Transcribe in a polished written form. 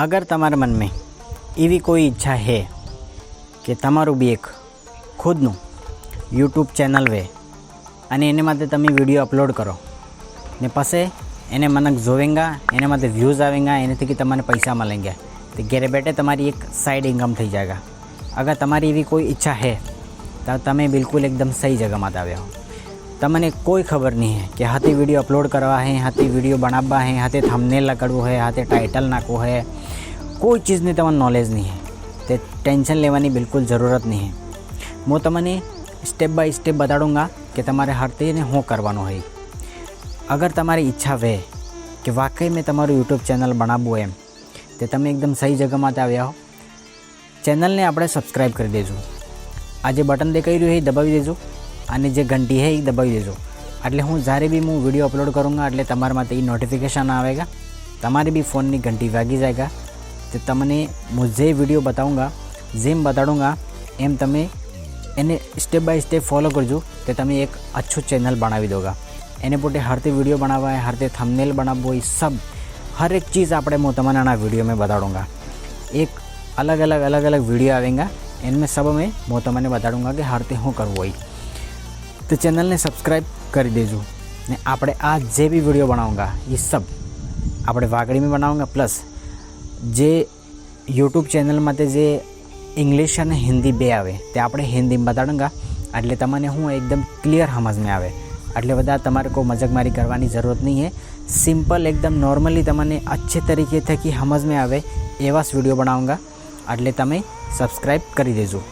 अगर તમારા मन में એવી કોઈ ઈચ્છા है કે તમારું બી એક ખુદનું યુટ્યુબ ચેનલ વે અને એને માટે તમે વિડીયો અપલોડ કરો ને પછી એને મનક જોવેંગા, એને માટે વ્યૂઝ આવેંગા, એનાથી કે તમને પૈસા મળेंगे તો ઘરે બેઠે તમારી એક સાઈડ ઇન્કમ થઈ જાયગા। अगर તમારી એવી કોઈ ઈચ્છા है તો તમે બિલકુલ એકદમ સહી જગ્યામાં આવ્યા હો। તમને કોઈ ખબર નહીં है કે હાથે વિડીયો અપલોડ કરવા है, હાથે વિડીયો બનાવવા है, હાથે થંબનેલ લગાડવું है, હાથે ટાઇટલ નાખવું है, કોઈ ચીज़ની તમને નોલેજ નહીં है તે ટેન્શન લેવાની બિલકુલ જરૂરત નહીં है। હું તમને સ્ટેપ બાય સ્ટેપ બતાડુંગા કે તમારે હાથેને શું કરવાનું હોય। અગર તમારી ઈચ્છા વે કે વાકઈ મેં તમારું યુટ્યુબ ચેનલ બનાવવું એમ તો તમે એકદમ સહી જગ્યામાં આવ્યા હો। ચેનલને આપણે સબસ્ક્રાઈબ કરી દેજો, આ જે બટન દેખાઈ રહ્યું એ દબાવી દેજો અને જે ઘંટી છે એ દબાવી દેજો, એટલે હું જ્યારે બી હું વિડીયો અપલોડ કरूँगा એટલે તમારા માટે એ નોટિફિકેશન આવેગા, તમારી બી ફોનની ઘંટી વાગી જાયગા। તો તમને હું જે વિડીયો બતાऊँगा, જેમ બતાડુંગા એમ તમે એને સ્ટેપ બાય સ્ટેપ ફોલો કરજો તો તમે એક અચ્છું ચેનલ બનાવી દોગા। એને પોતે હરતે વિડીયો બનાવવા है, हरते थंबनेल बनावो है, सब हर एक चीज़ આપણે હું તમને આના વિડીયો में बताऊँगा। एक अलग अलग वीडियो आवेगा, इनमें सब में मैं તમને बताऊँगा कि हरते શું કરવું હોય। तो चैनल ने सब्सक्राइब कर दीजिए ने આપણે આ જે भी वीडियो बनाऊँगा ये सब આપણે વાગડી में बनाऊँगा, प्लस જે यूट्यूब चैनल માટે જે इंग्लिश અને हिंदी બે આવે તે આપણે હિન્દીમાં બતાડુંગા, એટલે તમને હું એકદમ ક્લિયર સમજ में આવે। એટલે બધા તમારે કોઈ મજાકમારી કરવાની જરૂરત નહીં है, सिंपल एकदम नॉर्मली તમને अच्छे तरीके थकी समझ में आवे एवा वीडियो बनाऊँगा, એટલે તમે સબસ્ક્રાઈબ કરી દેજો।